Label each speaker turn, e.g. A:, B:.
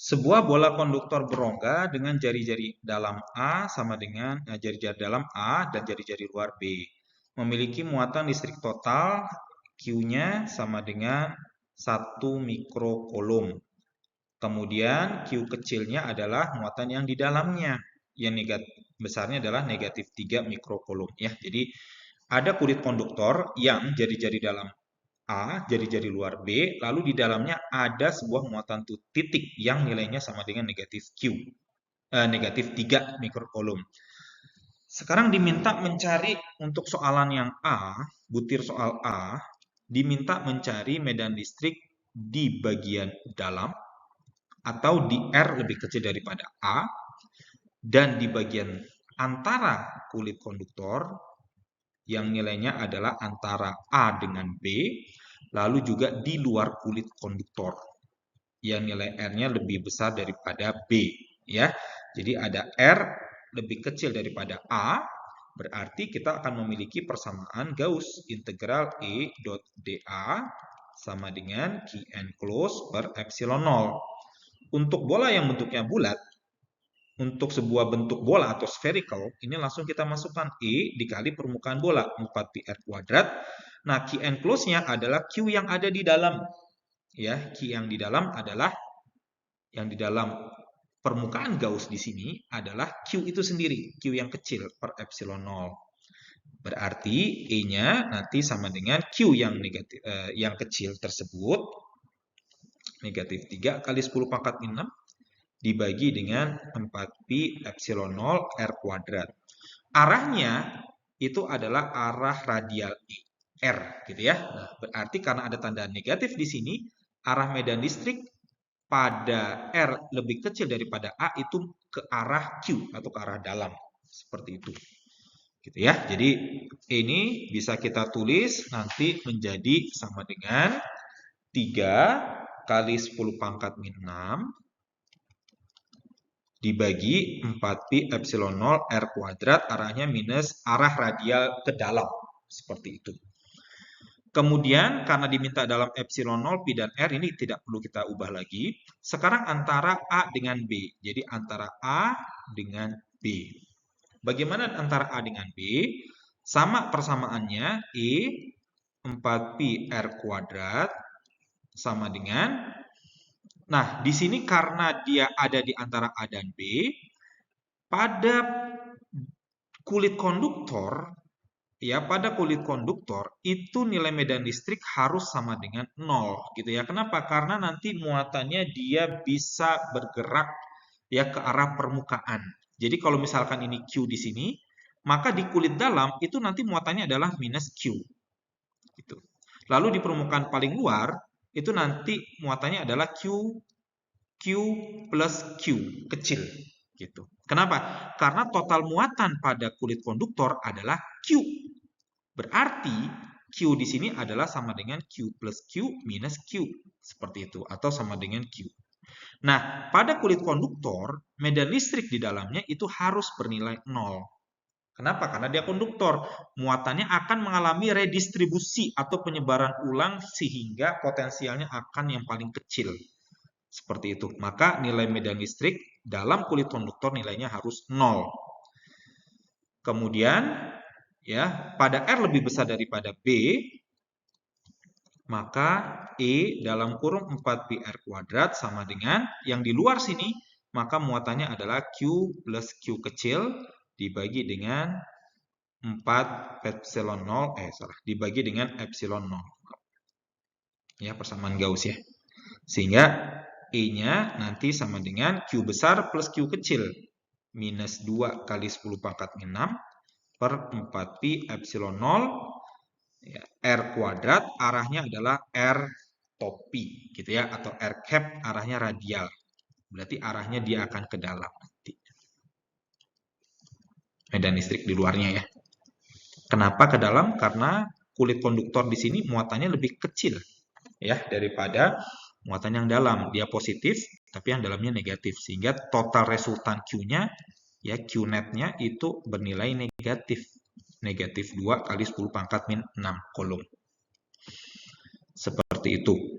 A: Sebuah bola konduktor berongga dengan jari-jari dalam A sama dengan jari-jari dalam A dan jari-jari luar B. Memiliki muatan listrik total Q-nya sama dengan 1 mikrocoulomb. Kemudian Q kecilnya adalah muatan yang di dalamnya. Yang besarnya adalah negatif 3 mikrocoulomb ya. Jadi ada kulit konduktor yang jari-jari dalam A, jari-jari luar B, lalu di dalamnya ada sebuah muatan titik yang nilainya sama dengan negatif Q, negatif 3 mikrocoulomb. Sekarang diminta mencari untuk soalan yang A, butir soal A, diminta mencari medan listrik di bagian dalam atau di R lebih kecil daripada A, dan di bagian antara kulit konduktor yang nilainya adalah antara A dengan B, lalu juga di luar kulit konduktor yang nilai R-nya lebih besar daripada B ya. Jadi ada R lebih kecil daripada A, berarti kita akan memiliki persamaan Gauss integral E dot dA sama dengan Q enclosed per epsilon 0. Untuk bola yang bentuknya bulat, untuk sebuah bentuk bola atau spherical, ini langsung kita masukkan E dikali permukaan bola, 4πr kuadrat. Nah, Q enclosed-nya adalah Q yang ada di dalam. Ya, Q yang di dalam adalah yang di dalam permukaan Gauss di sini adalah Q itu sendiri, Q yang kecil per epsilon 0. Berarti E-nya nanti sama dengan Q yang negatif yang kecil tersebut negatif 3 kali 10 pangkat 6 dibagi dengan 4π epsilon 0 R kuadrat. Arahnya itu adalah arah radial E, R gitu ya. Nah, berarti karena ada tanda negatif di sini, arah medan listrik pada R lebih kecil daripada A itu ke arah Q atau ke arah dalam. Seperti itu. Gitu ya. Jadi ini bisa kita tulis nanti menjadi sama dengan 3 kali 10 pangkat min 6 dibagi 4π epsilon 0 R kuadrat, arahnya minus arah radial ke dalam. Seperti itu. Kemudian karena diminta dalam epsilon 0, pi dan R ini tidak perlu kita ubah lagi. Sekarang antara A dengan B. Jadi antara A dengan B. Bagaimana antara A dengan B? Sama persamaannya E 4π R kuadrat sama dengan, nah di sini karena dia ada di antara A dan B, pada kulit konduktor ya, pada kulit konduktor itu nilai medan listrik harus sama dengan 0 gitu ya. Kenapa? Karena nanti muatannya dia bisa bergerak ya ke arah permukaan. Jadi kalau misalkan ini Q di sini, maka di kulit dalam itu nanti muatannya adalah minus Q gitu. Lalu di permukaan paling luar itu nanti muatannya adalah Q plus Q kecil gitu. Kenapa? Karena total muatan pada kulit konduktor adalah Q. Berarti Q di sini adalah sama dengan Q plus Q minus Q. Seperti itu. Atau sama dengan Q. Nah, pada kulit konduktor, medan listrik di dalamnya itu harus bernilai 0. Kenapa? Karena dia konduktor. Muatannya akan mengalami redistribusi atau penyebaran ulang sehingga potensialnya akan yang paling kecil. Seperti itu. Maka nilai medan listrik dalam kulit konduktor nilainya harus 0. Kemudian ya, pada R lebih besar daripada B, maka E dalam kurung 4πr kuadrat sama dengan yang di luar sini, maka muatannya adalah Q plus Q kecil dibagi dengan 4 epsilon 0, dibagi dengan epsilon 0. Ya, persamaan Gauss ya. Sehingga E-nya nanti sama dengan Q besar plus Q kecil. Minus 2 kali 10 pangkat 6 per 4π epsilon 0 ya, R kuadrat, arahnya adalah R topi gitu ya, atau R cap arahnya radial. Berarti arahnya dia akan ke dalam nanti. Medan listrik di luarnya ya. Kenapa ke dalam? Karena kulit konduktor di sini muatannya lebih kecil ya daripada muatan yang dalam. Dia positif, tapi yang dalamnya negatif. Sehingga total resultan Q-nya, ya Q net-nya itu bernilai negatif. Negatif 2 kali 10 pangkat min 6 kolom. Seperti itu.